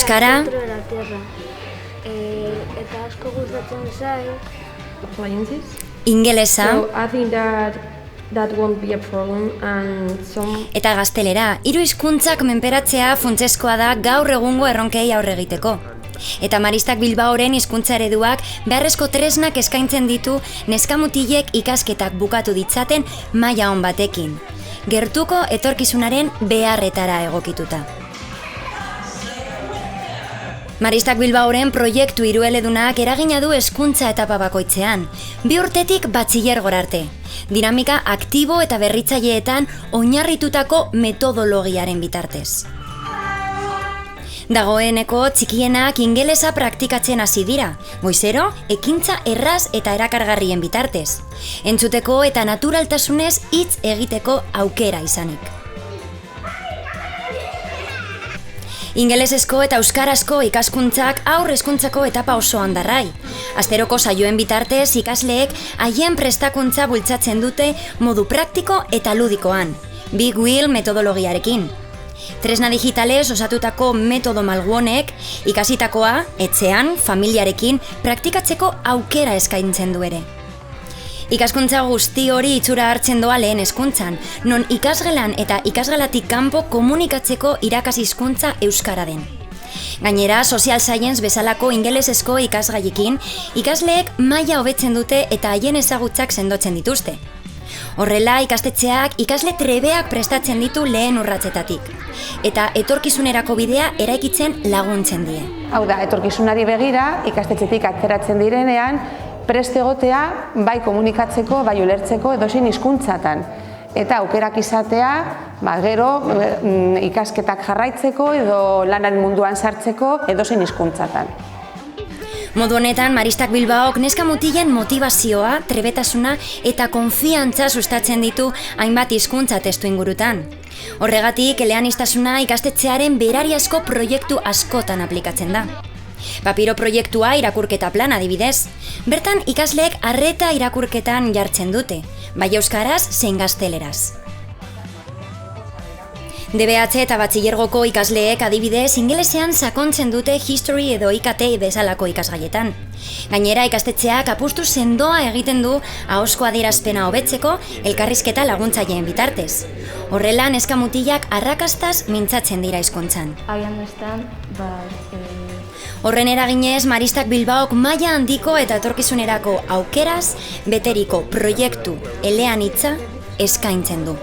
euskara, eta asko gustatzen zait. ingelesa So I think that won't be a problem and eta gaztelera. 3 hizkuntzak menperatzea funtsezkoa da gaur egungo erronkei aurre egiteko. Eta Maristak Bilbaoren hizkuntza ereduak beharrezko tresnak eskaintzen ditu neskamutilek ikasketak bukatu ditzaten maila on batekin. Gertuko etorkizunaren beharretara egokituta. Maristak Bilbaoren proiektu hirueledunak eragina du hezkuntza etapa bakoitzean, 2 urtetik batxilergora arte. Dinamika aktibo eta berritzaileetan oinarritutako metodologiaren bitartez. Dagoeneko txikienak ingelesa praktikatzen hasi dira, goizero, ekintza erraz eta erakargarrien bitartez. Entzuteko eta naturaltasunez hitz egiteko aukera izanik. Ingelesezko eta euskarazko ikaskuntzak haur hezkuntzako etapa osoan darrai. Asteroko saioen bitartez ikasleek haien prestakuntza bultzatzen dute modu praktiko eta ludikoan, Big Wheel metodologiarekin. Tresna digitalez osatutako metodo malguonek ikasitakoa, etxean, familiarekin praktikatzeko aukera eskaintzen du ere. Ikaskuntza guzti hori itxura hartzen doa lehen hezkuntzan, non ikasgelan eta ikasgelatik kanpo komunikatzeko irakashizkuntza euskara den. Gainera, social science bezalako ingelesezko ikasgaiekin, ikasleek maila hobetzen dute eta haien ezagutzak sendotzen dituzte. Horrela, ikastetxeak ikasle trebeak prestatzen ditu lehen urratzetatik, eta etorkizunerako bidea eraikitzen laguntzen die. Hau da, etorkizunari begira, ikastetxetik ateratzen direnean, prest egotea bai komunikatzeko, bai ulertzeko edozein hizkuntzatan. Eta aukerak izatea, gero ikasketak jarraitzeko edo lanaren munduan sartzeko edozein hizkuntzatan. Modu honetan, Maristak Bilbaok neska mutilen motivazioa, trebetasuna eta konfiantza sustatzen ditu hainbat hizkuntza testuingurutan. Horregatik, eleaniztasuna ikastetxearen berariazko proiektu askotan aplikatzen da. Papiro proiektua irakurketa plana adibidez. Bertan ikasleek arreta irakurketan jartzen dute, bai euskaraz zein gazteleraz. DBH eta batxilergoko ikasleek adibidez ingelesean sakontzen dute history edo IKT bezalako ikasgaietan. Gainera ikastetxeak apustu sendoa egiten du ahozko adierazpena hobetzeko elkarrizketa laguntzaileen bitartez. Horrela neska mutilak arrakastaz mintzatzen dira hizkuntzan. Horren eraginez, Maristak Bilbaok maila handiko eta etorkizunerako aukeraz beteriko proiektu eleanitza eskaintzen du.